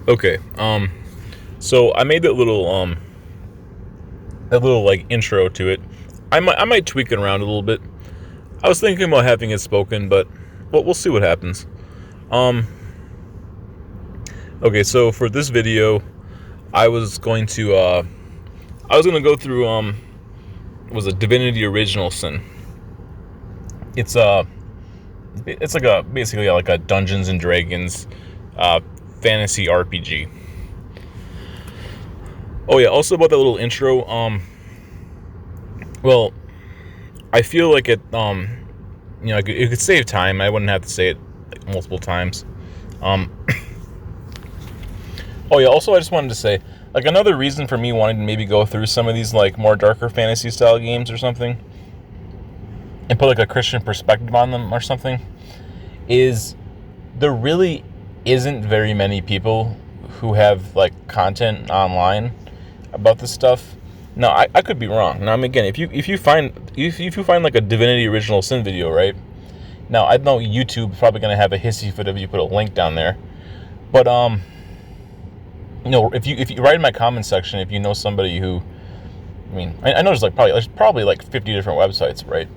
Okay. So I made that little like intro to it. I might tweak it around a little bit. I was thinking about having it spoken, but we'll see what happens. Um. Okay. So for this video, I was going to go through was a Divinity Original Sin. It's it's like a basically like a Dungeons and Dragons uh fantasy RPG. Oh yeah, also about that little intro. Well, I feel like it could save time. I wouldn't have to say it like multiple times. Um, oh yeah, also I just wanted to say, like, another reason for me wanting to maybe go through some of these like more darker fantasy style games or something, and put like a Christian perspective on them or something, is there really isn't very many people who have like content online about this stuff. Now I could be wrong. Now, I mean, again, if you find like a Divinity Original Sin video, right? Now I know YouTube's probably gonna have a hissy fit if you put a link down there, but if you write in my comment section, if you know somebody who, I mean, I know there's probably like 50 different websites, right?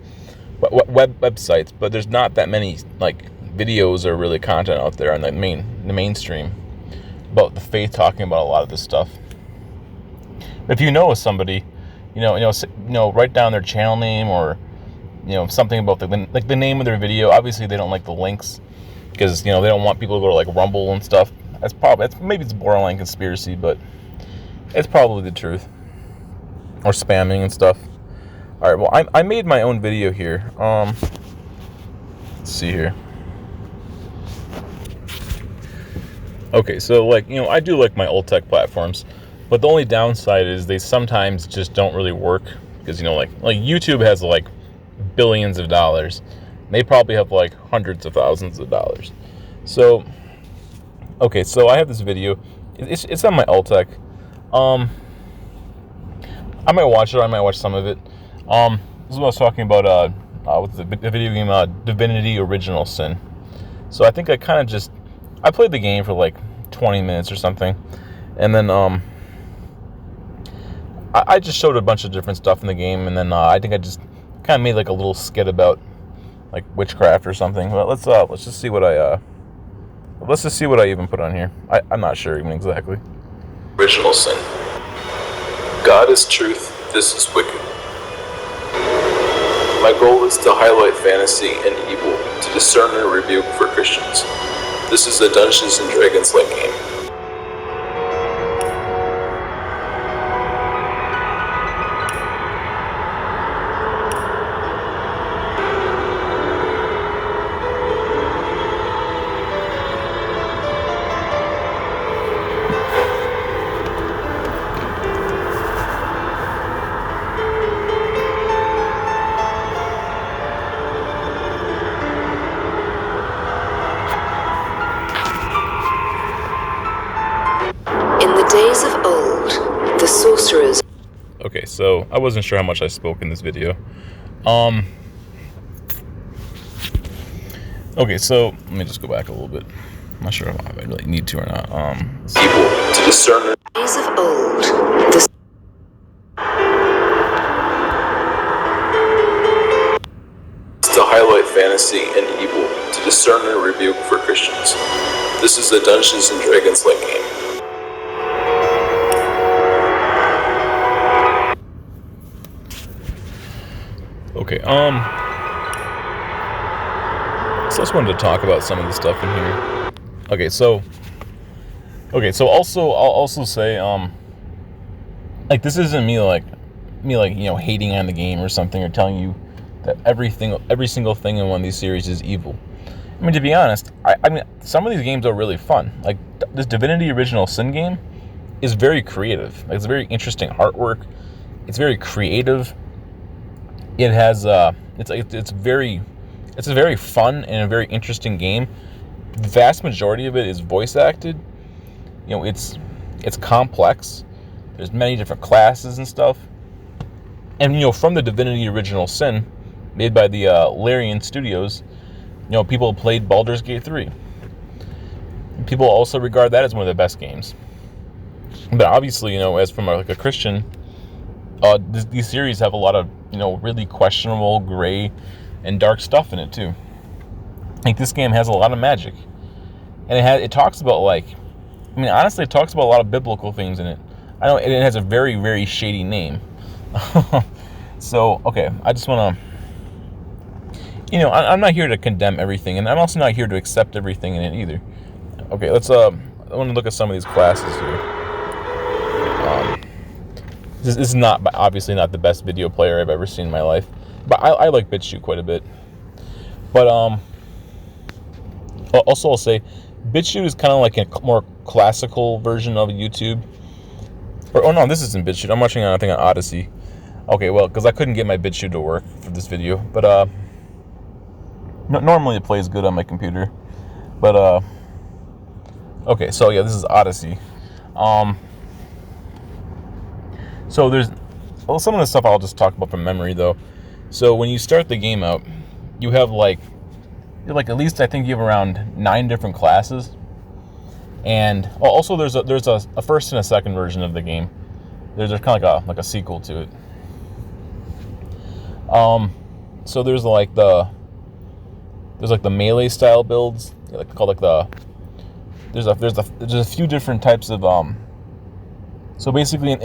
But websites, but there's not that many like videos or really content out there on the mainstream about the faith, talking about a lot of this stuff. If you know of somebody, write down their channel name, or something about the name of their video. Obviously, they don't like the links because they don't want people to go to like Rumble and stuff. Maybe it's borderline conspiracy, but it's probably the truth, or spamming and stuff. All right, well, I made my own video here. Let's see here. Okay, so I do like my old tech platforms, but the only downside is they sometimes just don't really work because like YouTube has like billions of dollars. They probably have like hundreds of thousands of dollars. So, okay, so I have this video. It's on my Altec. I might watch it, or I might watch some of it. This is what I was talking about with the video game Divinity Original Sin. So I think I played the game for like 20 minutes or something, and then I just showed a bunch of different stuff in the game, and then I think I just kind of made like a little skit about like witchcraft or something. But let's just see what I even put on here. I'm not sure even exactly. Original Sin. God is truth, this is wicked. My goal is to highlight fantasy and evil, to discern and rebuke for Christians. This is a Dungeons and Dragons-like game. Days of old, the sorcerers. Okay, so I wasn't sure how much I spoke in this video. Okay, so let me just go back a little bit. I'm not sure if I really need to or not. People to discern. Days of old, to highlight fantasy and evil, to discern and rebuke for Christians. This is a Dungeons and Dragons-like game. Okay, so I just wanted to talk about some of the stuff in here. So also, I'll also say, this isn't me hating on the game or something, or telling you that every single thing in one of these series is evil. I mean, to be honest, I mean, some of these games are really fun. Like, this Divinity Original Sin game is very creative. Like, it's very interesting artwork. It's very creative. It has it's a very fun and a very interesting game. The vast majority of it is voice acted. It's complex. There's many different classes and stuff. And from the Divinity Original Sin, made by the Larian Studios, people played Baldur's Gate 3. People also regard that as one of the best games. But obviously, as from like a Christian, these series have a lot of, really questionable, gray, and dark stuff in it too. Like this game has a lot of magic, and it talks about honestly, it talks about a lot of biblical things in it. I know it has a very, very shady name. So, okay, I just want to, I'm not here to condemn everything, and I'm also not here to accept everything in it either. Okay, I want to look at some of these classes here. This is obviously not the best video player I've ever seen in my life, but I like BitChute quite a bit. But also I'll say, BitChute is kind of like a more classical version of YouTube. Oh no, this isn't BitChute. I'm watching I think on Odyssey. Okay, well, because I couldn't get my BitChute to work for this video, but normally it plays good on my computer. But okay, so yeah, this is Odyssey. So there's some of the stuff I'll just talk about from memory though. So when you start the game out, you have at least I think you have around 9 different classes, and also there's a first and a second version of the game. There's kind of like a sequel to it. So there's the melee style builds, there's a few different types of So basically in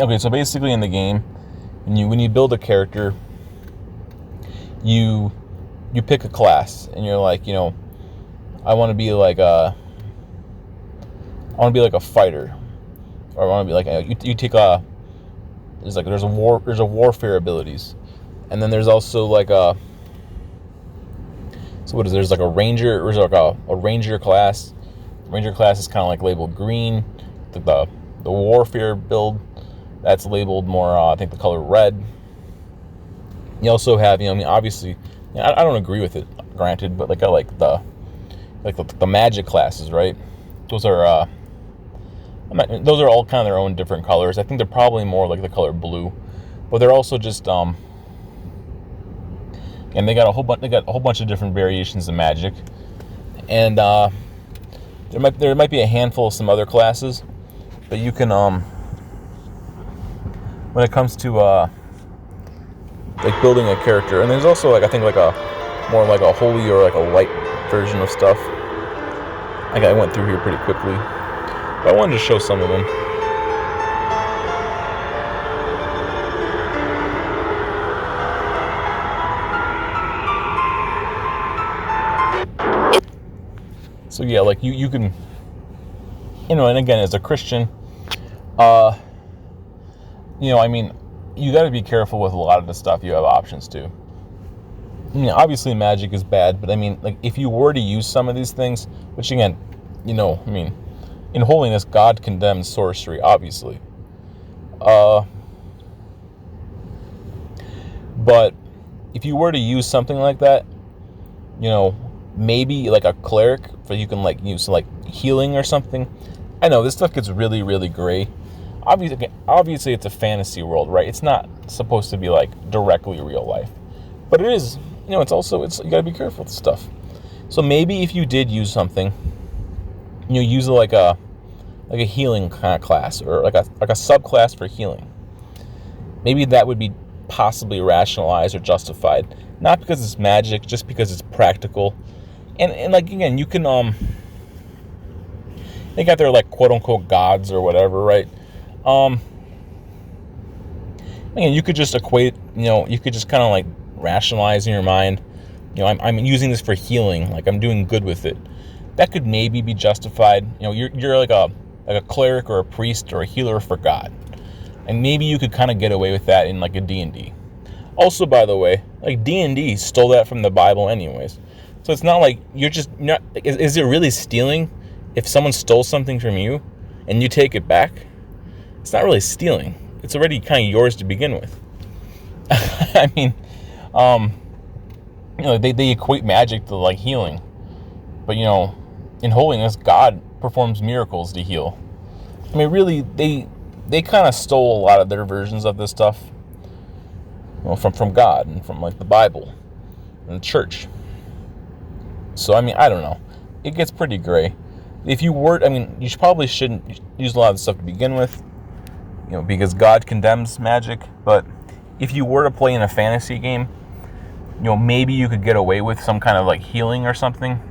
the game, when you build a character, you pick a class, and you're like, I want to be like a fighter, or I want to be like you take there's warfare abilities, and then there's also there's like a ranger, or there's like a ranger class. Ranger class is kind of like labeled green. The warfare build, that's labeled more I think the color red. You also have obviously I don't agree with it, granted, but I like the magic classes, right? Those are all kind of their own different colors. I think they're probably more like the color blue, but they're also just and they got a whole bunch of different variations of magic, and there might be a handful of some other classes, but you can when it comes to building a character, and there's also I think a more like a holy or like a light version of stuff. I went through here pretty quickly, but I wanted to show some of them. So yeah, you can, and again, as a Christian, you got to be careful with a lot of the stuff you have options to. Obviously magic is bad, but if you were to use some of these things, which again, in holiness, God condemns sorcery, obviously. But if you were to use something like that, maybe like a cleric, for you can use healing or something. I know this stuff gets really, really gray. Obviously it's a fantasy world, right? It's not supposed to be directly real life, but it is. You gotta be careful with stuff. So maybe if you did use something, use like a healing kind of class, or like a subclass for healing. Maybe that would be possibly rationalized or justified, not because it's magic, just because it's practical. And again, you can they got their quote unquote gods or whatever, right? Again, you could just equate, you could just kind of rationalize in your mind, I'm using this for healing, I'm doing good with it. That could maybe be justified. You're like a cleric or a priest or a healer for God, and maybe you could kind of get away with that in a D&D. Also, by the way, D&D stole that from the Bible anyways, so it's not like you're just not. Is it really stealing if someone stole something from you and you take it back? It's not really stealing. It's already kind of yours to begin with. They equate magic to healing, but in holiness, God performs miracles to heal. Really, they kind of stole a lot of their versions of this stuff, from God and from the Bible and the church. So I don't know. It gets pretty gray. if you were, I mean, you probably shouldn't use a lot of this stuff to begin with, because God condemns magic. But if you were to play in a fantasy game, maybe you could get away with some kind of like healing or something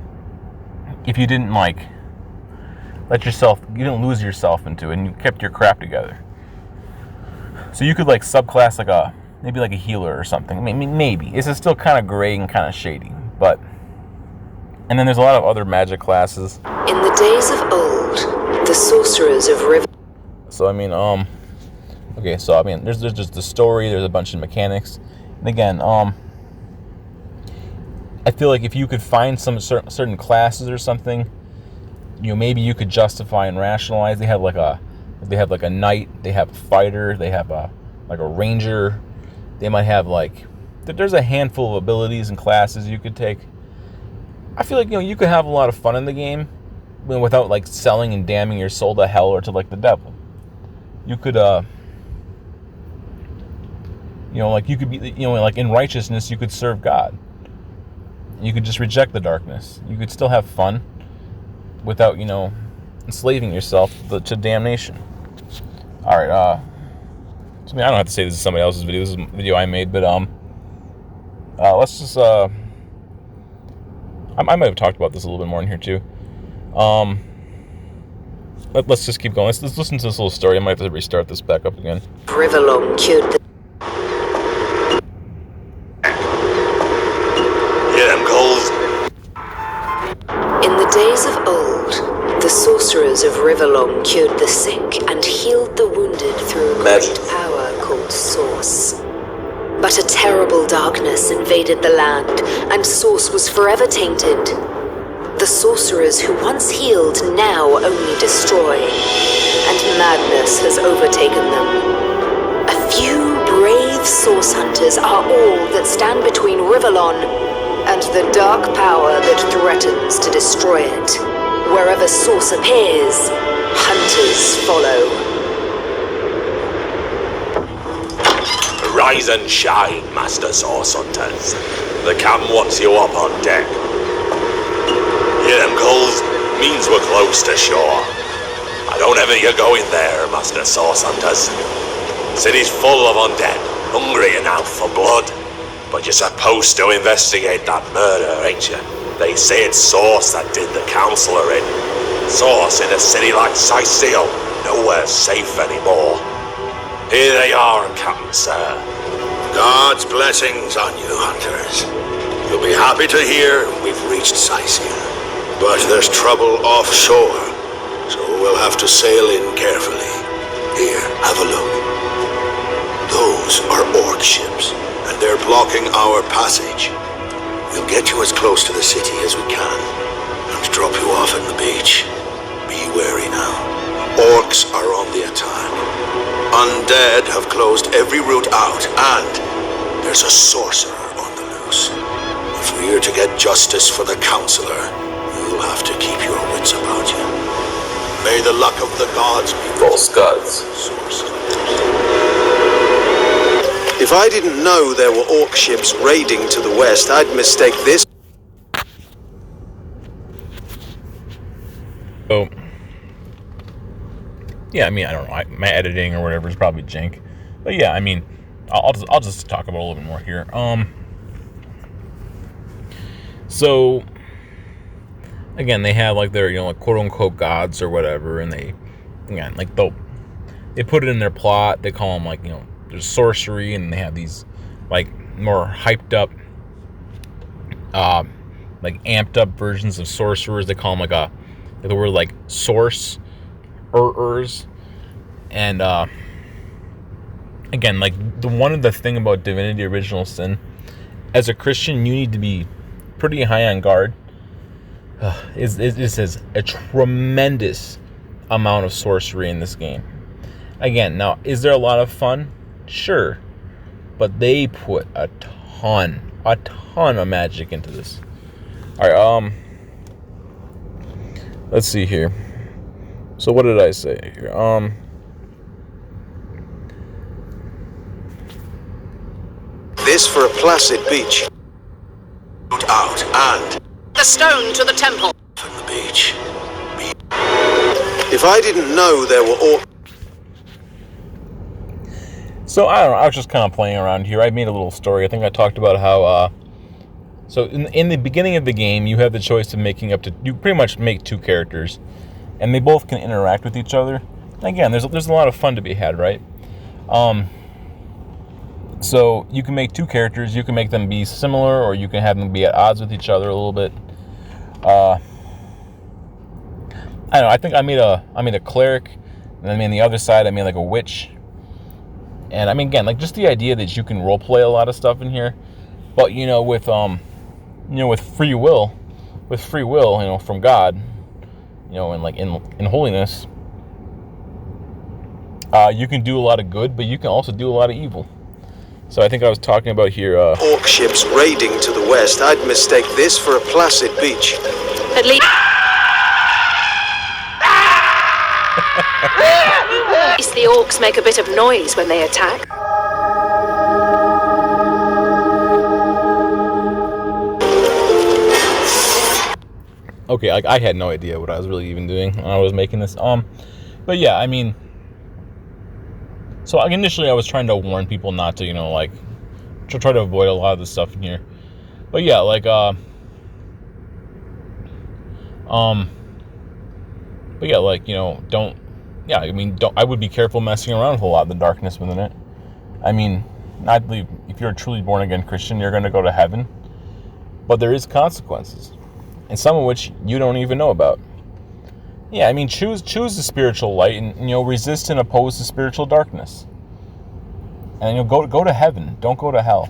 if you didn't like you didn't lose yourself into it and you kept your crap together. So you could like subclass maybe like a healer or something. I mean, maybe. This is still kind of gray and kind of shady, but. And then there's a lot of other magic classes. In the days of old, the sorcerers of River. So okay. So there's just the story. There's a bunch of mechanics, and again, I feel like if you could find some certain classes or something, maybe you could justify and rationalize. They have like a knight. They have a fighter. They have a ranger. They might have there's a handful of abilities and classes you could take. I feel like you could have a lot of fun in the game without like selling and damning your soul to hell or to like the devil. You could you could be like in righteousness you could serve God. You could just reject the darkness. You could still have fun without enslaving yourself to damnation. All right, I don't have to say this is somebody else's video. This is a video I made, but let's just I might have talked about this a little bit more in here too. Let's just keep going. Let's listen to this little story. I might have to restart this back up again. Riverlong cured the... Hear them calls? In the days of old, the sorcerers of Riverlong cured the sick and healed the wounded through a great power called Source. But a terrible darkness invaded the land, and Source was forever tainted. The sorcerers who once healed now only destroy, and madness has overtaken them. A few brave Source hunters are all that stand between Riverlon and the dark power that threatens to destroy it. Wherever Source appears, hunters follow. Rise and shine, Master Source Hunters. The captain wants you up on deck. Hear them calls? Means we're close to shore. I don't ever you go in there, Master Source Hunters. City's full of undead, hungry enough for blood. But you're supposed to investigate that murder, ain't you? They say it's Source that did the counselor in. Source in a city like Sicil, nowhere safe anymore. Here they are, Captain Sir. God's blessings on you, hunters. You'll be happy to hear we've reached Sicil. But there's trouble offshore, so we'll have to sail in carefully. Here, have a look. Those are orc ships, and they're blocking our passage. We'll get you as close to the city as we can, and drop you off at the beach. Be wary now. Orcs are on the attack. Undead have closed every route out, and there's a sorcerer on the loose. If we're to get justice for the counselor, you'll have to keep your wits about you. May the luck of the gods be False gods. If I didn't know there were orc ships raiding to the west, I'd mistake this. So, yeah, I don't know. My editing or whatever is probably jank, but yeah, I'll just talk about it a little bit more here. So again, they have like their quote unquote gods or whatever, and they put it in their plot. They call them there's sorcery, and they have these more hyped up, amped up versions of sorcerers. They call them the word source. And again, the thing about Divinity Original Sin, as a Christian, you need to be pretty high on guard. This is a tremendous amount of sorcery in this game. Again, now, is there a lot of fun? Sure, but they put a ton of magic into this. All right, let's see here. So what did I say here? This for a placid beach. out and The stone to the temple. from the beach. If I didn't know there were orcs... So, I don't know, I was just kind of playing around here. I made a little story. I think I talked about how, so in the beginning of the game, you have the choice of you pretty much make two characters, and they both can interact with each other. And again, there's a lot of fun to be had, right? So you can make two characters. You can make them be similar, or you can have them be at odds with each other a little bit. I don't know. I think I made a cleric, and then on the other side I made like a witch. And I mean, again, like just the idea that you can role play a lot of stuff in here, but with free will, from God, and like in holiness, you can do a lot of good, but you can also do a lot of evil. So I think I was talking about here. Orc ships raiding to the west. I'd mistake this for a placid beach. At least the orcs make a bit of noise when they attack. Okay, like I had no idea what I was really even doing when I was making this. But yeah, I mean, so initially I was trying to warn people not to, to try to avoid a lot of the stuff in here. But yeah, like, I would be careful messing around with a lot of the darkness within it. I mean, I believe if you're a truly born again Christian, you're going to go to heaven, but there is consequences, and some of which you don't even know about. Yeah, I mean, choose the spiritual light, and resist and oppose the spiritual darkness, and you'll go to heaven. Don't go to hell.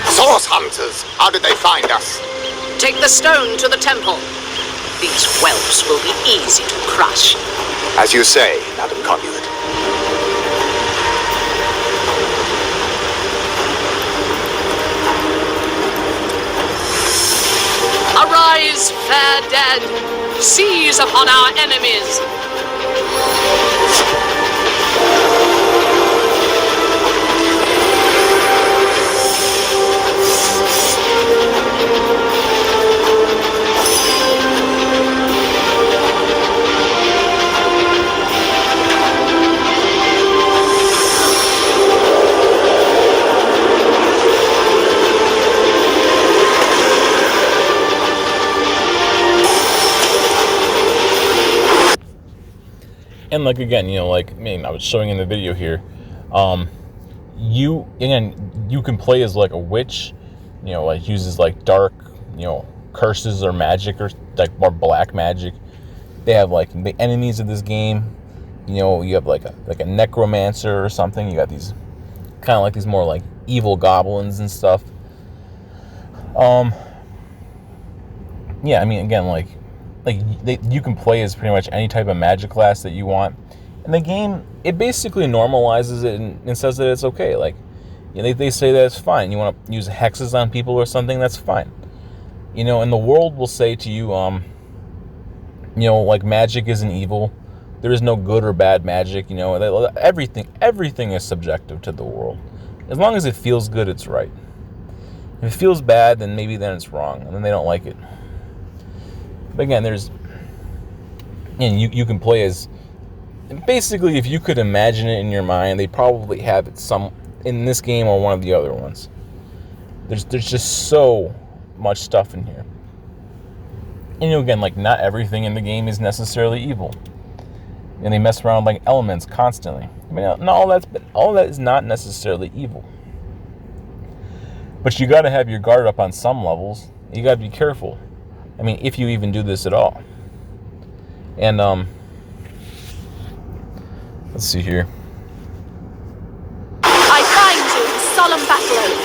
Source hunters, how did they find us? Take the stone to the temple. These whelps will be easy to crush. As you say, Madam Conduit. Arise, fair dead! Seize upon our enemies! And like again, I was showing in the video here, you can play as like a witch, like uses like dark, curses or magic or like more black magic. They have like the enemies of this game, you have like a necromancer or something. You got these kind of like these more like evil goblins and stuff. Yeah, I mean, again, you can play as pretty much any type of magic class that you want. And the game, it basically normalizes it and says that it's okay. Like, they say that it's fine. You want to use hexes on people or something, that's fine. And the world will say to you, like magic isn't evil. There is no good or bad magic. Everything is subjective to the world. As long as it feels good, it's right. If it feels bad, then it's wrong, and then they don't like it. But again, you can play as, basically, if you could imagine it in your mind, they probably have it in this game or one of the other ones. There's just so much stuff in here. And again, like not everything in the game is necessarily evil. And they mess around with like elements constantly. I mean, not all that is not necessarily evil. But you got to have your guard up on some levels. You got to be careful. I mean, if you even do this at all. And, let's see here. I bind you in solemn battle oath.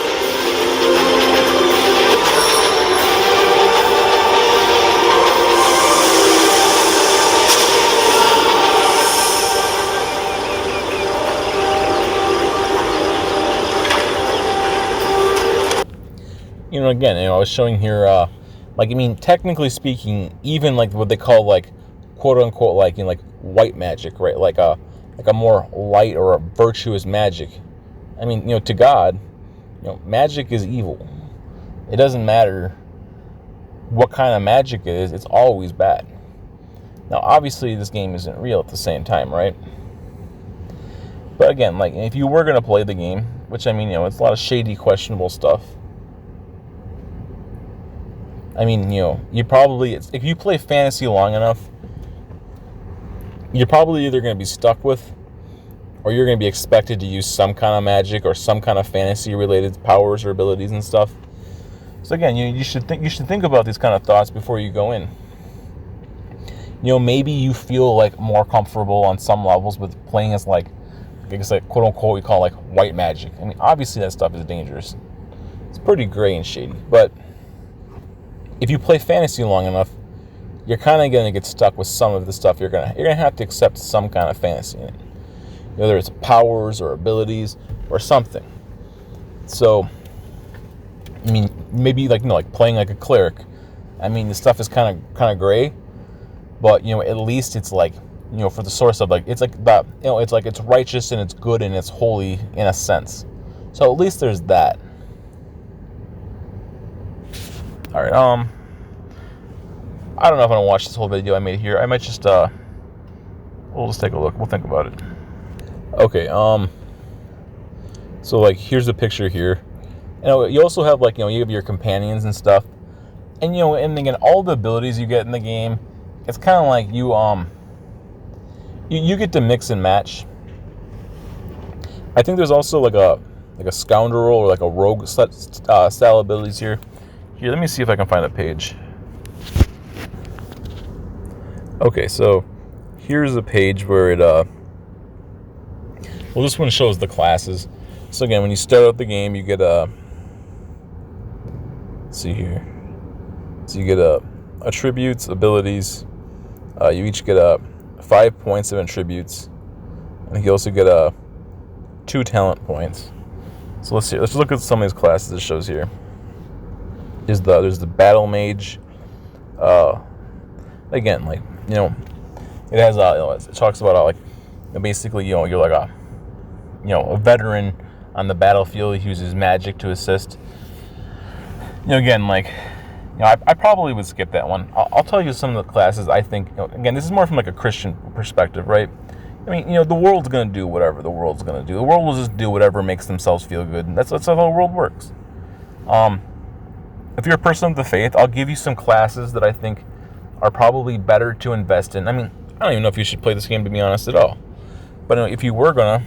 Again, I was showing here, technically speaking, even like what they call like quote unquote like white magic, right? Like a more light or a virtuous magic. I mean, to God, magic is evil. It doesn't matter, what kind of magic it is, it's always bad. Now, obviously, this game isn't real at the same time, right? But again, like, if you were going to play the game, which, I mean, it's a lot of shady, questionable stuff. I mean, you probably, if you play fantasy long enough, you're probably either going to be stuck with, or you're going to be expected to use some kind of magic or some kind of fantasy-related powers or abilities and stuff. So again, you should think about these kind of thoughts before you go in. Maybe you feel like more comfortable on some levels with playing as like, I guess, like, quote unquote, we call like white magic. I mean, obviously that stuff is dangerous. It's pretty gray and shady. But if you play fantasy long enough, you're kind of going to get stuck with some of the stuff. You're gonna have to accept some kind of fantasy in it, whether it's powers or abilities or something. So, I mean, maybe like playing like a cleric. I mean, the stuff is kind of gray, but at least it's like, for the source of, like, it's like that, it's like it's righteous and it's good and it's holy in a sense. So at least there's that. All right. I don't know if I want to watch this whole video I made here. I might just we'll just take a look. We'll think about it. Okay. So like, here's the picture here. You also have, like, you have your companions and stuff, and and again, all the abilities you get in the game, it's kind of like you get to mix and match. I think there's also like a scoundrel or like a rogue style abilities here. Here, let me see if I can find a page. Okay, so here's a page where it well, this one shows the classes. So again, when you start out the game, you get let's see here. So you get attributes, abilities. You each get 5 points of attributes, and you also get 2 talent points. So let's see. Let's look at some of these classes it shows here. There's the battle mage. Again, like, it has it talks about like, basically, you're like a veteran on the battlefield. He uses magic to assist. Again, like, I probably would skip that one. I'll tell you some of the classes I think. Again, this is more from like a Christian perspective, right? I mean, the world's gonna do whatever the world's gonna do. The world will just do whatever makes themselves feel good, and that's how the world works. If you're a person of the faith, I'll give you some classes that I think are probably better to invest in. I mean, I don't even know if you should play this game, to be honest, at all. But if you were gonna,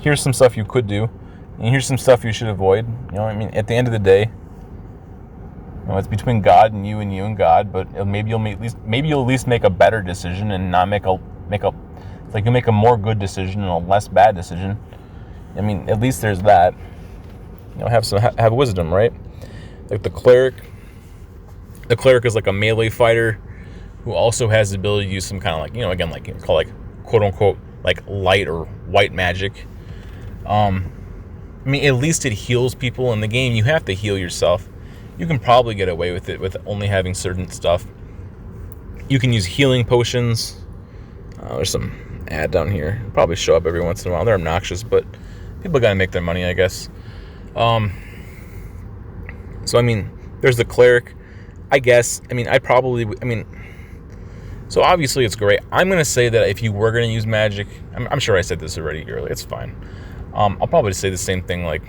here's some stuff you could do, and here's some stuff you should avoid. I mean, at the end of the day, it's between God and you and God. But maybe you'll at least make a better decision and not make a it's like you make a more good decision and a less bad decision. I mean, at least there's that. Have wisdom, right? Like the cleric. The cleric is like a melee fighter who also has the ability to use some kind of like, again, like call like quote unquote like light or white magic. I mean, at least it heals people in the game. You have to heal yourself. You can probably get away with it with only having certain stuff. You can use healing potions. There's some ad down here. Probably show up every once in a while. They're obnoxious, but people gotta make their money, I guess. So I mean, there's the cleric. I guess. I mean, so obviously it's great. I'm gonna say that if you were gonna use magic, I'm sure I said this already earlier. It's fine. I'll probably say the same thing like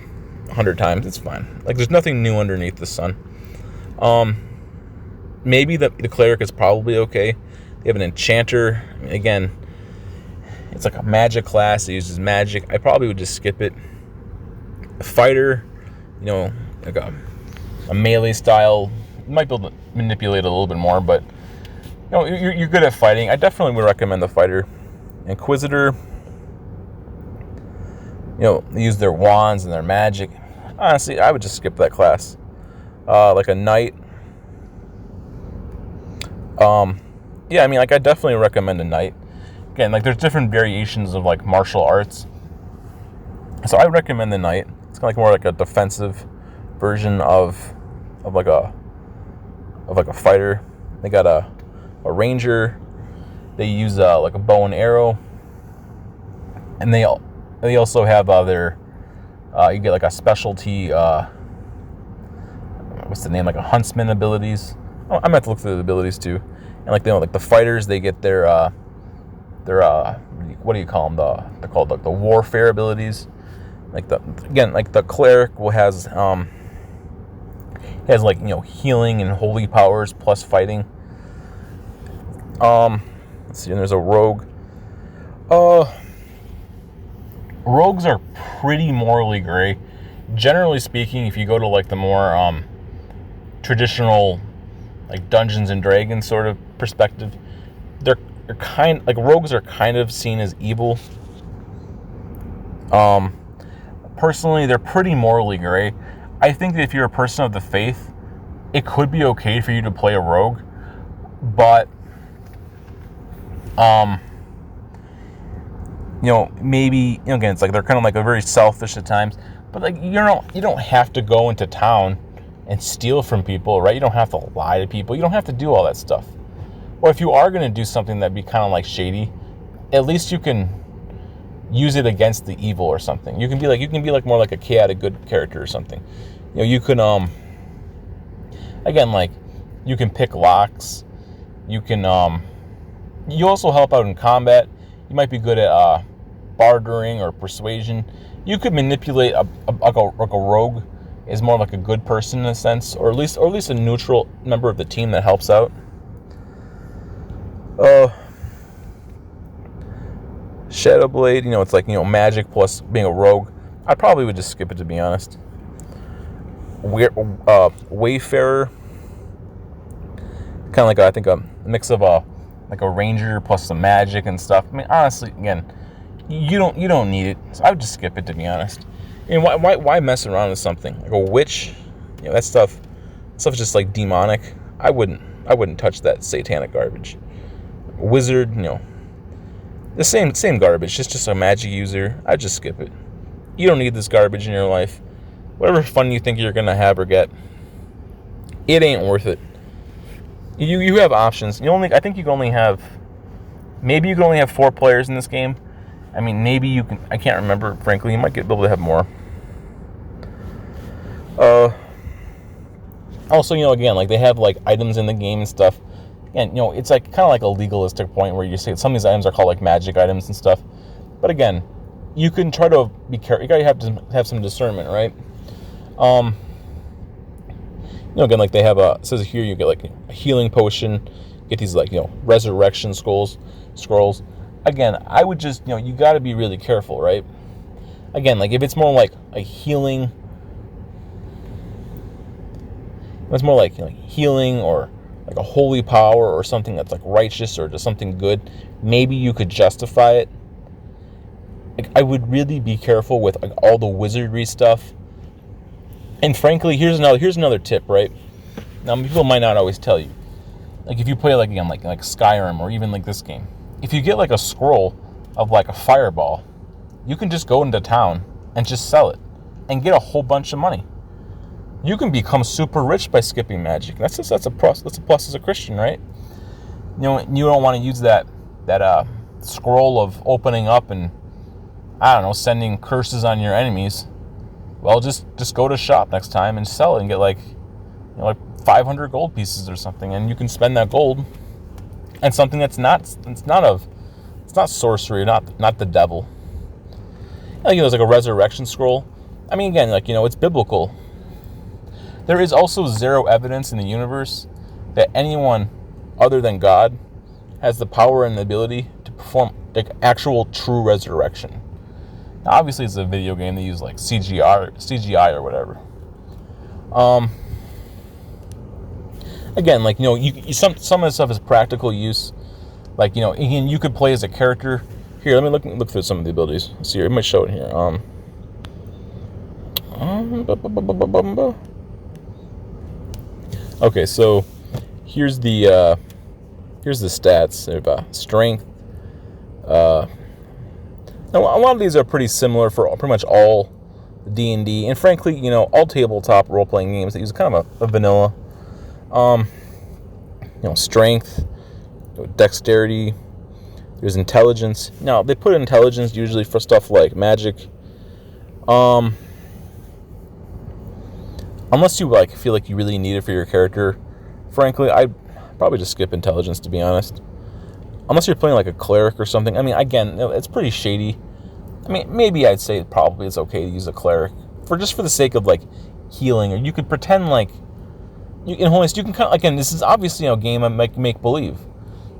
100 times. It's fine. Like, there's nothing new underneath the sun. Maybe the cleric is probably okay. They have an enchanter. I mean, again, it's like a magic class that uses magic. I probably would just skip it. A fighter, like a melee style. You might be able to manipulate it a little bit more, but you're good at fighting. I definitely would recommend the fighter. Inquisitor, they use their wands and their magic. Honestly, I would just skip that class. Like a knight. Yeah, I mean, like, I definitely recommend a knight. Again, like, there's different variations of like martial arts. So I recommend the knight. It's kind of like more like a defensive version of like a fighter. They got a ranger. They use like a bow and arrow, and they also have their you get like a specialty what's the name, like a huntsman abilities. Oh, I'm gonna have to look through the abilities too. And like like the fighters, they get their what do you call them? They're called like the warfare abilities. Like the cleric has like healing and holy powers plus fighting. Let's see, and there's a rogue. Rogues are pretty morally gray. Generally speaking, if you go to like the more traditional like Dungeons and Dragons sort of perspective, they're kind like rogues are kind of seen as evil. Personally, they're pretty morally gray. I think that if you're a person of the faith, it could be okay for you to play a rogue, but maybe again, it's like they're kind of like a very selfish at times. But like you don't have to go into town and steal from people, right? You don't have to lie to people. You don't have to do all that stuff. Or if you are going to do something that'd be kind of like shady, at least you can use it against the evil or something. You can be like more like a chaotic good character or something. You can again, like you can pick locks. You can you also help out in combat. You might be good at bartering or persuasion. You could manipulate a rogue is more like a good person in a sense, or at least a neutral member of the team that helps out. Shadowblade, it's like magic plus being a rogue. I probably would just skip it, to be honest. Wayfarer, kind of like I think a mix of a ranger plus some magic and stuff. I mean, honestly, again, you don't need it, so I would just skip it, to be honest. And why mess around with something like a witch? That stuff's just like demonic. I wouldn't touch that satanic garbage. Wizard, the same garbage. It's just a magic user. I'd just skip it. You don't need this garbage in your life. Whatever fun you think you're gonna have or get, it ain't worth it. You have options. I think you can only have 4 players in this game. I mean, maybe you can. I can't remember. Frankly, you might be able to have more. Also, again, like they have like items in the game and stuff. And it's like kind of like a legalistic point where you say some of these items are called like magic items and stuff. But again, you can try to be careful. You gotta have some discernment, right? Again, like they have it says here you get like a healing potion, get these like resurrection scrolls. Again, I would just you got to be really careful, right? Again, like if it's more like a healing, it's more like healing or like a holy power or something that's like righteous or just something good, maybe you could justify it. Like I would really be careful with like all the wizardry stuff. And frankly, here's another tip, right? Now people might not always tell you. Like if you play like again like Skyrim or even like this game, if you get like a scroll of like a fireball, you can just go into town and just sell it and get a whole bunch of money. You can become super rich by skipping magic. That's a plus as a Christian, right? You don't want to use that scroll of opening up and sending curses on your enemies. Well, just go to shop next time and sell it and get like 500 gold pieces or something, and you can spend that gold and something that's not sorcery, not the devil. There's like a resurrection scroll. I mean, again, it's biblical. There is also zero evidence in the universe that anyone other than God has the power and the ability to perform like actual true resurrection. Now, obviously, it's a video game. They use like CGI or whatever. Again, some of the stuff is practical use. Like again, you could play as a character. Here, let me look through some of the abilities. Let's see here. Let me show it here. Okay, so here's the stats. There's strength. Now, a lot of these are pretty similar for pretty much all D&D, and frankly, all tabletop role-playing games that use kind of a vanilla. Strength, dexterity. There's intelligence. Now, they put intelligence usually for stuff like magic. unless you like feel like you really need it for your character, frankly, I'd probably just skip intelligence, to be honest. Unless you're playing like a cleric or something. I mean, again, it's pretty shady. I mean, maybe I'd say probably it's okay to use a cleric for the sake of like healing, or you could pretend like you can kind of, again, this is obviously a game of make believe.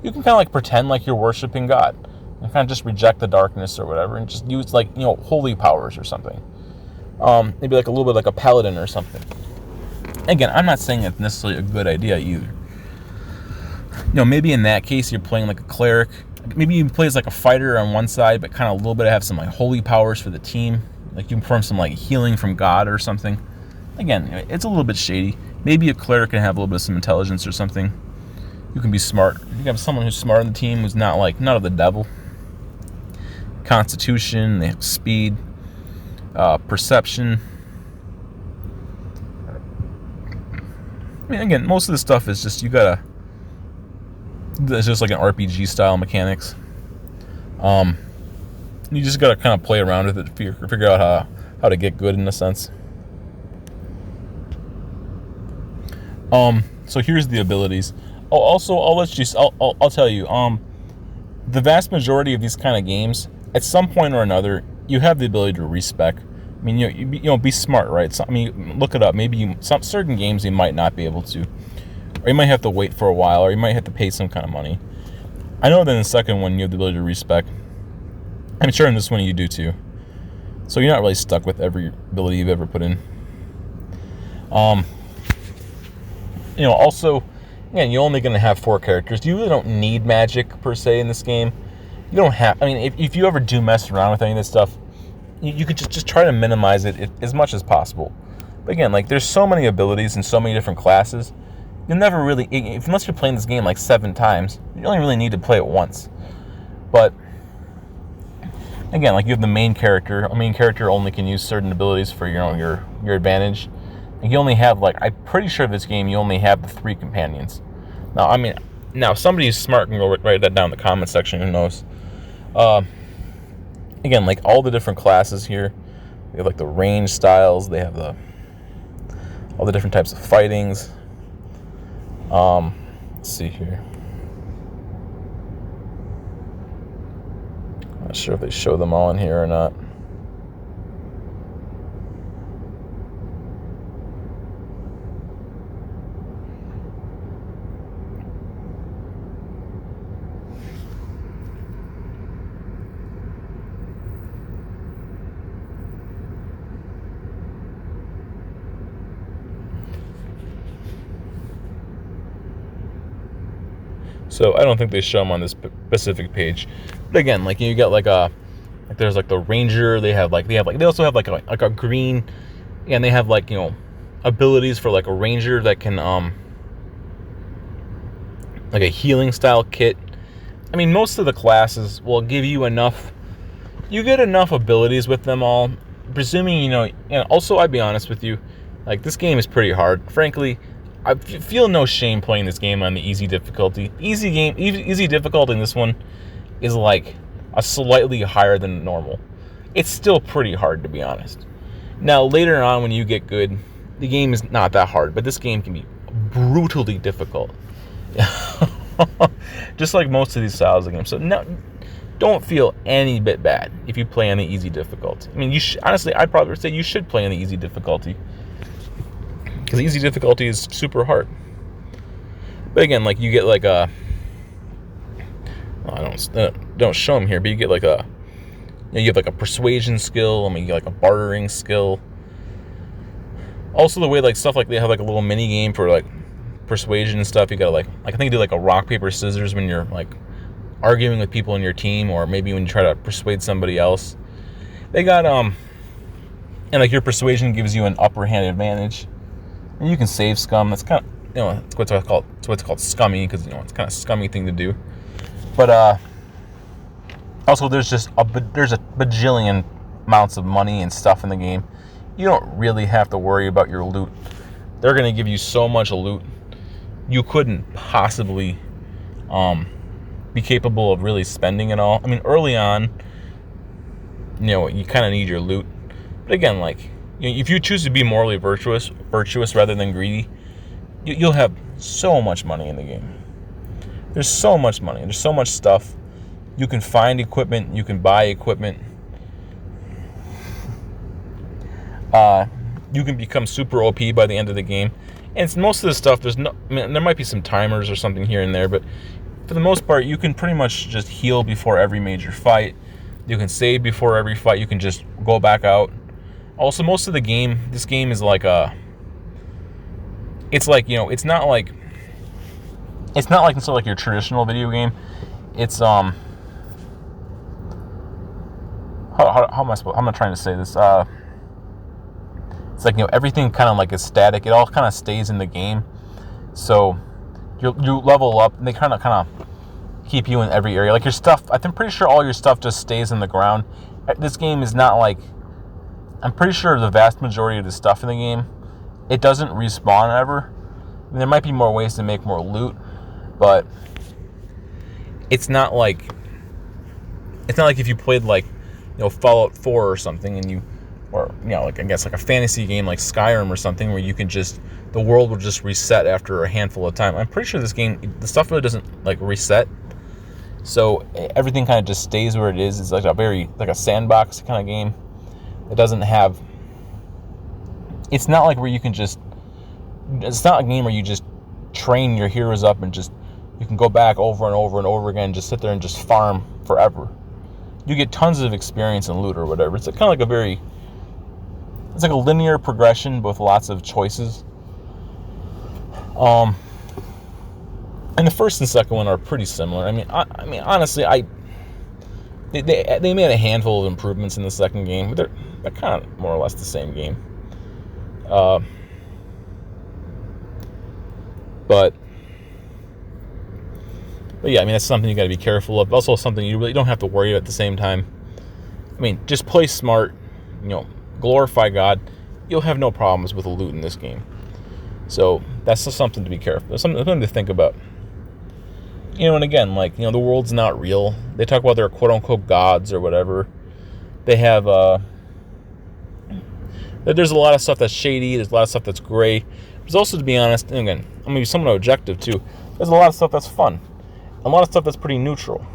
You can kind of like pretend like you're worshiping God and kind of just reject the darkness or whatever, and just use like holy powers or something. Maybe like a little bit like a paladin or something. Again, I'm not saying it's necessarily a good idea either. Maybe in that case you're playing like a cleric. Maybe you play as like a fighter on one side, but kind of a little bit have some like holy powers for the team. Like you can perform some like healing from God or something. Again, it's a little bit shady. Maybe a cleric can have a little bit of some intelligence or something. You can be smart. You can have someone who's smart on the team who's not of the devil. Constitution, they have speed, perception. I mean, again, most of this stuff is just it's just like an RPG style mechanics. You just gotta kind of play around with it, figure out how to get good in a sense. So here's the abilities. Oh, also, I'll tell you. The vast majority of these kind of games, at some point or another, you have the ability to respec. I mean, be smart, right? So, I mean, look it up. Maybe some certain games you might not be able to, or you might have to wait for a while, or you might have to pay some kind of money. I know that in the second one you have the ability to respec. I'm sure in this one you do too. So you're not really stuck with every ability you've ever put in. Also, again, you're only going to have 4 characters. You really don't need magic per se in this game. You don't have. I mean, if you ever do mess around with any of this stuff, you could just try to minimize it as much as possible. But again, like there's so many abilities and so many different classes. You'll never really, unless you're playing this game like 7 times, you only really need to play it once. But again, like you have the main character. A main character only can use certain abilities for your advantage. And you only have I'm pretty sure this game you only have the 3 companions. Now somebody who's smart can go write that down in the comment section. Who knows? Again, like all the different classes here, they have like the range styles. They have all the different types of fightings. Let's see here. Not sure if they show them all in here or not. So I don't think they show them on this specific page. But again, like you got there's like the ranger. They also have like a green, and they have abilities for like a ranger that can like a healing style kit. I mean, most of the classes will give you enough. You get enough abilities with them all, presuming And also, I'd be honest with you, like this game is pretty hard. Frankly, I feel no shame playing this game on the easy difficulty. Easy difficulty in this one is like a slightly higher than normal. It's still pretty hard, to be honest. Now, later on when you get good, the game is not that hard, but this game can be brutally difficult. Just like most of these styles of games. So no, don't feel any bit bad if you play on the easy difficulty. I mean, honestly, I'd probably say you should play on the easy difficulty. Because easy difficulty is super hard. But again, like you get like I don't show them here, but you get like you have like a persuasion skill. I mean, you get like a bartering skill. Also, the way like stuff like they have like a little mini game for like persuasion and stuff. You gotta like I think you do like a rock paper scissors when you're like arguing with people in your team, or maybe when you try to persuade somebody else. They got and like your persuasion gives you an upper hand advantage. And you can save scum. That's kind of, it's what's called scummy, because it's kind of scummy thing to do. But also there's a bajillion amounts of money and stuff in the game. You don't really have to worry about your loot. They're gonna give you so much loot, you couldn't possibly be capable of really spending it all. I mean, early on, you kind of need your loot. But again, like if you choose to be morally virtuous rather than greedy, you'll have so much money in the game. There's so much money. There's so much stuff. You can find equipment. You can buy equipment. You can become super OP by the end of the game. And it's, most of the stuff, there might be some timers or something here and there, but for the most part, you can pretty much just heal before every major fight. You can save before every fight. You can just go back out. Also, most of the game, this game is like it's like, it's not like your traditional video game. It's how am I trying to say this? It's like, everything kind of like is static. It all kind of stays in the game. So you level up, and they kind of keep you in every area. Like your stuff, I'm pretty sure all your stuff just stays in the ground. This game is not like, I'm pretty sure the vast majority of the stuff in the game, it doesn't respawn ever. I mean, there might be more ways to make more loot, but it's not like if you played like, Fallout 4 or something, and like, I guess like a fantasy game like Skyrim or something, where you can just, the world will just reset after a handful of time. I'm pretty sure this game, the stuff really doesn't like reset. So everything kind of just stays where it is. It's like a sandbox kind of game. It doesn't have, it's not like where you can just, it's not a game where you just train your heroes up and just, you can go back over and over and over again, just sit there and just farm forever. You get tons of experience and loot or whatever. It's kind of like it's like a linear progression with lots of choices. And the first and second one are pretty similar. I mean, honestly, they made a handful of improvements in the second game, but they're kind of more or less the same game. But yeah, I mean, that's something you got to be careful of. Also, something you really don't have to worry about at the same time. I mean, just play smart, glorify God. You'll have no problems with the loot in this game. So that's just something to be careful. Something to think about. And again, like, the world's not real. They talk about their quote unquote gods or whatever. They have there's a lot of stuff that's shady. There's a lot of stuff that's gray. There's also, to be honest, and again, I'm gonna be somewhat objective too. There's a lot of stuff that's fun. A lot of stuff that's pretty neutral.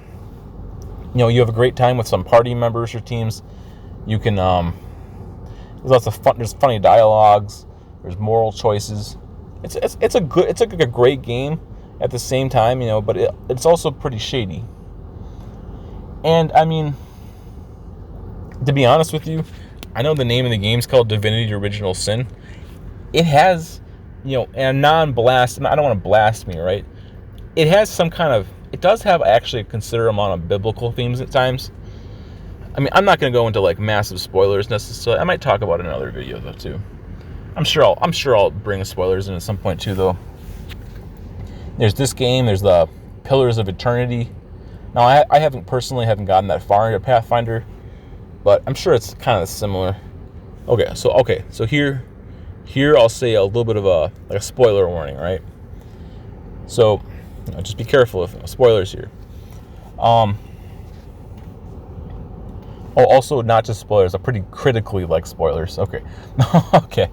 You have a great time with some party members or teams. You can there's lots of fun. There's funny dialogues. There's moral choices. It's a great game at the same time, but it's also pretty shady. And I mean, to be honest with you, I know the name of the game is called Divinity: Original Sin. It has, a non-blast. I don't want to blast me, right? It has some kind of. It does have actually a considerable amount of biblical themes at times. I mean, I'm not going to go into like massive spoilers necessarily. I might talk about it in another video though too. I'm sure I'll bring spoilers in at some point too though. There's this game. There's the Pillars of Eternity. Now I haven't gotten that far into Pathfinder, but I'm sure it's kind of similar. So here I'll say a little bit of a spoiler warning, right? So just be careful of spoilers here. Also not just spoilers, pretty critically like spoilers. Okay. Okay.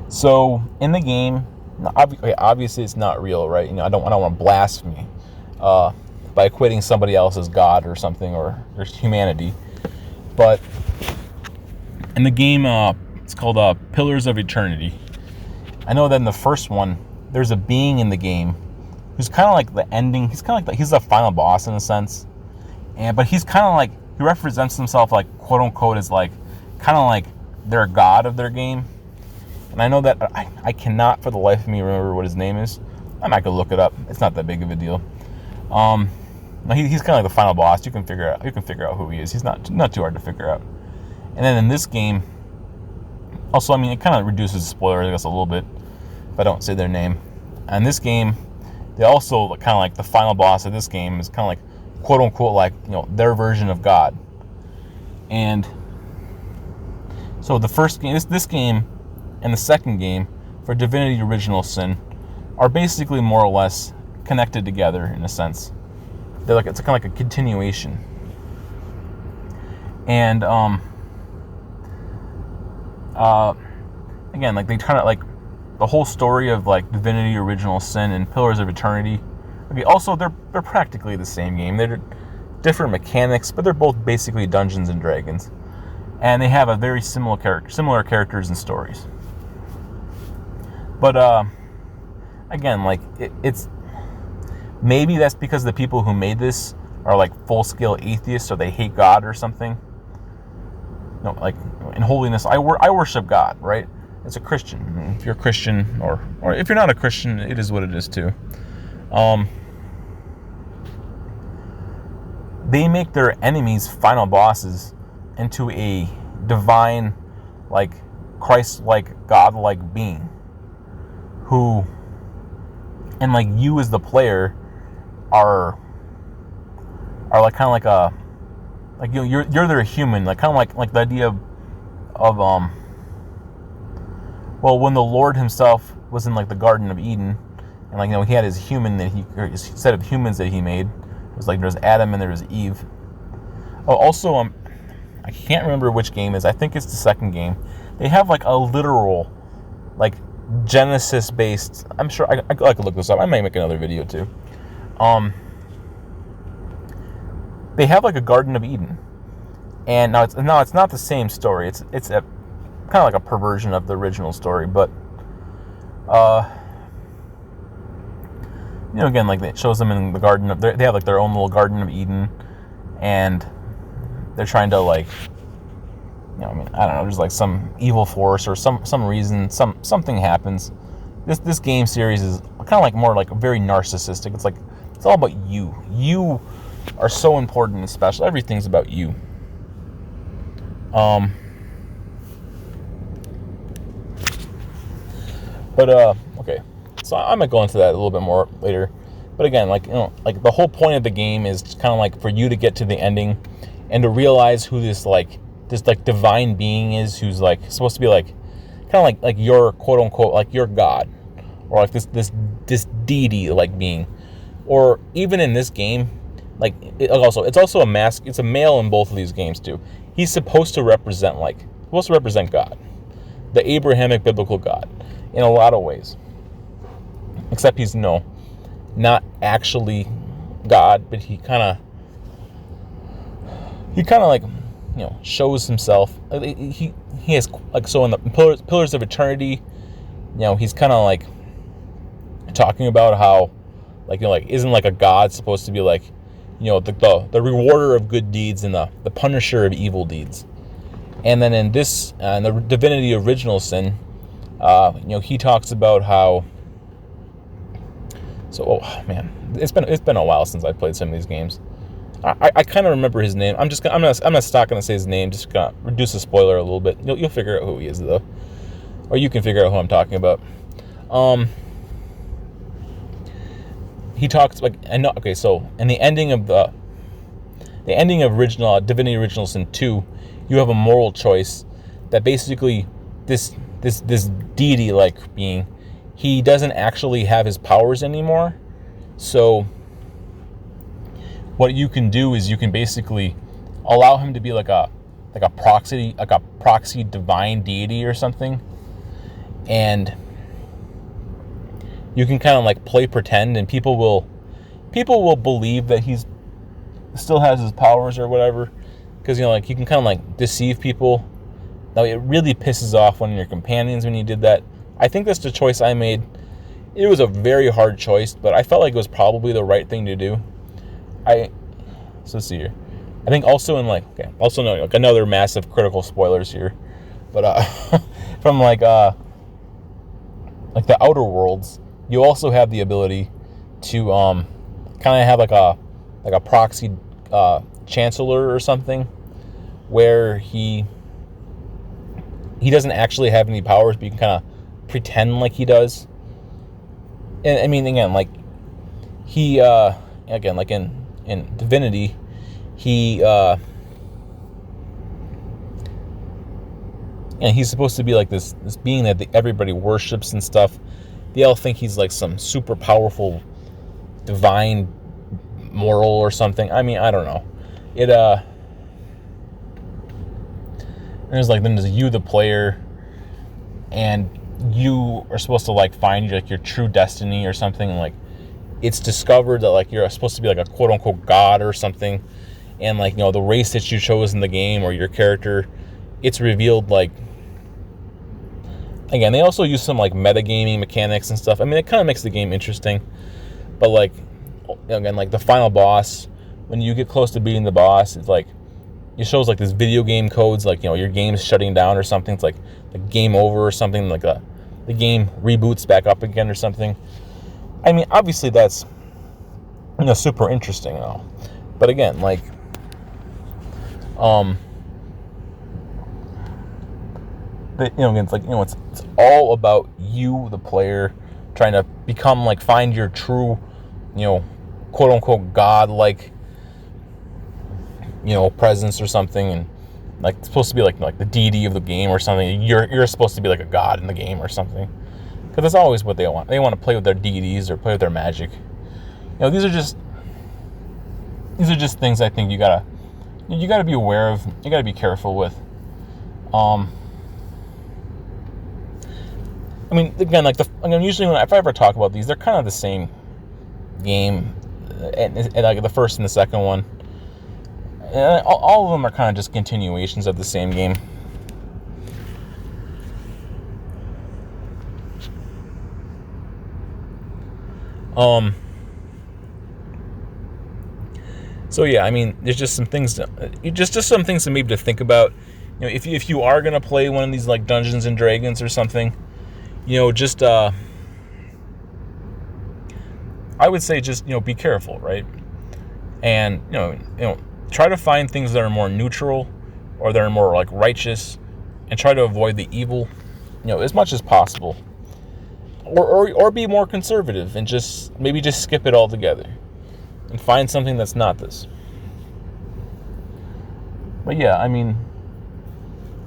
So in the game, obviously it's not real, right? I don't want to blaspheme by equating somebody else as God or something, or humanity. But in the game, it's called Pillars of Eternity. I know that in the first one, there's a being in the game who's kind of like the ending. He's kind of like he's the final boss in a sense, but he's kind of like, he represents himself like quote unquote as like kind of like their god of their game. And I know that I cannot for the life of me remember what his name is. I might go look it up. It's not that big of a deal. He's kind of like the final boss. You can figure out who he is. He's not too hard to figure out. And then in this game, also, I mean, it kind of reduces spoilers, I guess, a little bit if I don't say their name. And this game, they also kind of like the final boss of this game is kind of like quote unquote like their version of God. And so the first game, this game, and the second game for Divinity: Original Sin are basically more or less connected together in a sense. It's kind of like a continuation. And again, like they kind of like the whole story of like Divinity, Original Sin, and Pillars of Eternity. Okay, also they're practically the same game. They're different mechanics, but they're both basically Dungeons and Dragons, and they have a very similar characters and stories. But again, like it's maybe that's because the people who made this are like full-scale atheists, or they hate God or something. No, like in holiness, I worship God, right? It's a Christian. If you're a Christian, or if you're not a Christian, it is what it is too. They make their enemies, final bosses, into a divine, like Christ-like, God-like being, who, and like you as the player, are like kind of like a, like you're their human, like kind of like the idea of well, when the Lord himself was in like the Garden of Eden, and like, you know, he had his human his set of humans that he made. It was like there's Adam and there was Eve. Oh, also I can't remember which game it is. I think it's the second game. They have like a literal, like Genesis based. I'm sure I could look this up. I might make another video too. They have like a Garden of Eden, and now it's not the same story. It's a kind of like a perversion of the original story, but you know, again, like it shows them in the garden of, they have like their own little Garden of Eden, and they're trying to, like, you know, I mean, I don't know, there's like some evil force or some reason, something happens. This game series is kind of like more like very narcissistic. It's like it's all about you. You are so important and special. Everything's about you. But okay, so I might go into that a little bit more later. But again, like, you know, like the whole point of the game is kind of like for you to get to the ending and to realize who this divine being is, who's like supposed to be like kind of like your quote unquote like your God, or like this deity like being, or even in this game, like it's also a mask. It's a male in both of these games too. He's supposed to represent God, the Abrahamic biblical God, in a lot of ways. Except he's not actually God, but he kind of like, you know, shows himself. He has like, so in the Pillars of Eternity, you know, he's kind of like talking about how, like, you know, like, isn't like a God supposed to be like, you know, the rewarder of good deeds and the punisher of evil deeds. And then in this, in the Divinity Original Sin, you know, he talks about how. So, oh man, it's been a while since I played some of these games. I kind of remember his name. I'm not gonna say his name. Just gonna reduce the spoiler a little bit. You'll figure out who he is though, or you can figure out who I'm talking about. He talks like, I know. Okay, so in the ending of original Divinity Original Sin 2, you have a moral choice that basically this deity like being, he doesn't actually have his powers anymore. So what you can do is you can basically allow him to be like a proxy divine deity or something, and you can kind of like play pretend, and people will believe that he's still has his powers or whatever, because, you know, like, you can kind of like deceive people. Now, it really pisses off one of your companions when you did that. I think that's the choice I made. It was a very hard choice, but I felt like it was probably the right thing to do. So let's see here. I think also in like, okay, also no, like another massive critical spoilers here, but from like the Outer Worlds, you also have the ability to kind of have like a proxy chancellor or something, where he doesn't actually have any powers, but you can kind of pretend like he does. And I mean, again, like he again, like in Divinity, he and he's supposed to be like this being that everybody worships and stuff. They all think he's like some super powerful divine moral or something. I mean, I don't know. Then there's you, the player, and you are supposed to like find like your true destiny or something, and like it's discovered that like you're supposed to be like a quote unquote god or something, and like, you know, the race that you chose in the game or your character, it's revealed. Like, again, they also use some like metagaming mechanics and stuff. I mean, it kind of makes the game interesting, but like, again, like the final boss, when you get close to beating the boss, it's like it shows like this video game codes, like, you know, your game's shutting down or something. It's like game over or something, like the game reboots back up again or something. I mean, obviously that's, you know, super interesting and all, but again, like, but, you know, again, it's like, you know, it's all about you, the player, trying to become like, find your true, you know, quote unquote god, like, you know, presence or something, and like it's supposed to be like the deity of the game or something. You're supposed to be like a god in the game or something, because that's always what they want. They want to play with their deities or play with their magic. You know, these are just things I think you gotta be aware of. You gotta be careful with. I mean, again, like usually if I ever talk about these, they're kind of the same game, and like the first and the second one. All of them are kind of just continuations of the same game. So yeah, I mean, there's just some things just some things to maybe to think about. You know, if you are gonna play one of these like Dungeons and Dragons or something, you know, just I would say just, you know, be careful, right? And you know, try to find things that are more neutral or that are more like righteous, and try to avoid the evil, you know, as much as possible. Or be more conservative and just maybe just skip it altogether and find something that's not this. But yeah, I mean,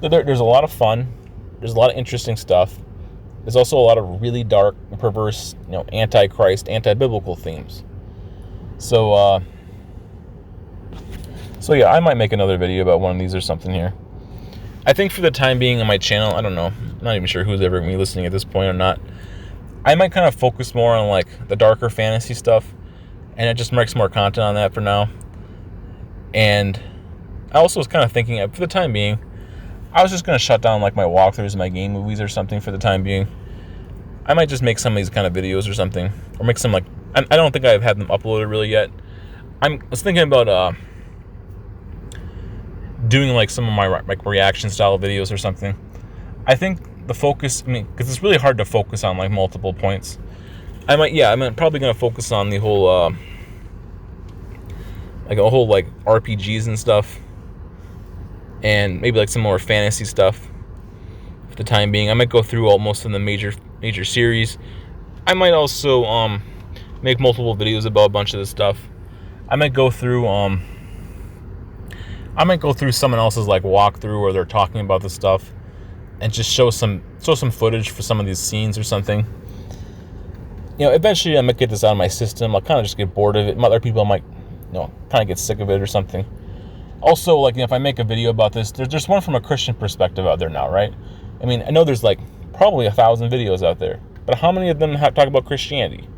there's a lot of fun. There's a lot of interesting stuff. There's also a lot of really dark, perverse, you know, anti-Christ, anti-biblical themes. So yeah, I might make another video about one of these or something here. I think for the time being on my channel, I don't know, I'm not even sure who's ever going to be listening at this point or not. I might kind of focus more on like the darker fantasy stuff, and I just make some more content on that for now. And I also was kind of thinking, for the time being, I was just going to shut down like my walkthroughs and my game movies or something for the time being. I might just make some of these kind of videos or something, or make some like, I don't think I've had them uploaded really yet. I was thinking about doing like some of my like reaction style videos or something. I think the focus, I mean, because it's really hard to focus on like multiple points. I'm probably gonna focus on the whole like a whole like RPGs and stuff, and maybe like some more fantasy stuff for the time being. I might go through most of the major series. I might also make multiple videos about a bunch of this stuff. I might go through someone else's like walkthrough where they're talking about this stuff, and just show some footage for some of these scenes or something. You know, eventually I might get this out of my system. I'll kind of just get bored of it. Other people might, you know, kind of get sick of it or something. Also, like, you know, if I make a video about this, there's one from a Christian perspective out there now, right? I mean, I know there's like probably 1,000 videos out there, but how many of them talk about Christianity?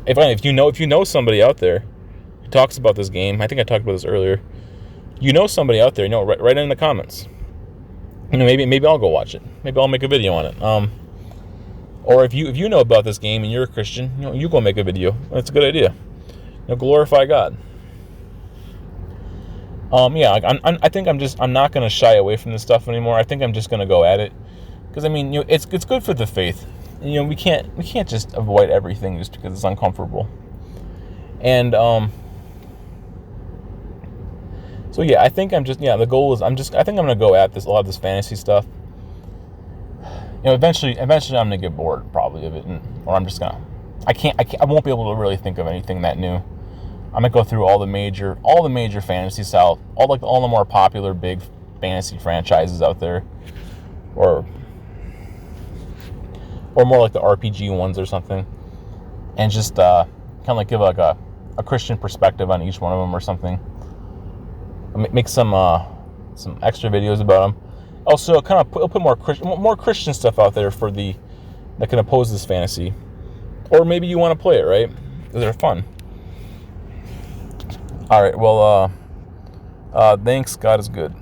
If you know somebody out there who talks about this game, I think I talked about this earlier. You know somebody out there, you know, write in the comments. You know, maybe I'll go watch it. Maybe I'll make a video on it. Or if you know about this game and you're a Christian, you know, you go make a video. That's a good idea. You know, glorify God. Yeah, I think I'm not gonna shy away from this stuff anymore. I think I'm just gonna go at it, because I mean, you know, it's good for the faith. You know, we can't just avoid everything just because it's uncomfortable. And so yeah, I think the goal is I think I'm gonna go at a lot of this fantasy stuff. You know, eventually I'm gonna get bored probably of it, or I'm just gonna, I won't be able to really think of anything that new. I'm gonna go through all the major fantasy style, all the more popular big fantasy franchises out there, or more like the RPG ones or something, and just kind of like give like a Christian perspective on each one of them or something. Make some extra videos about them, Also, it'll put more Christian stuff out there for that can oppose this fantasy. Or maybe you want to play it, right? Because they're fun. All right, well, thanks. God is good.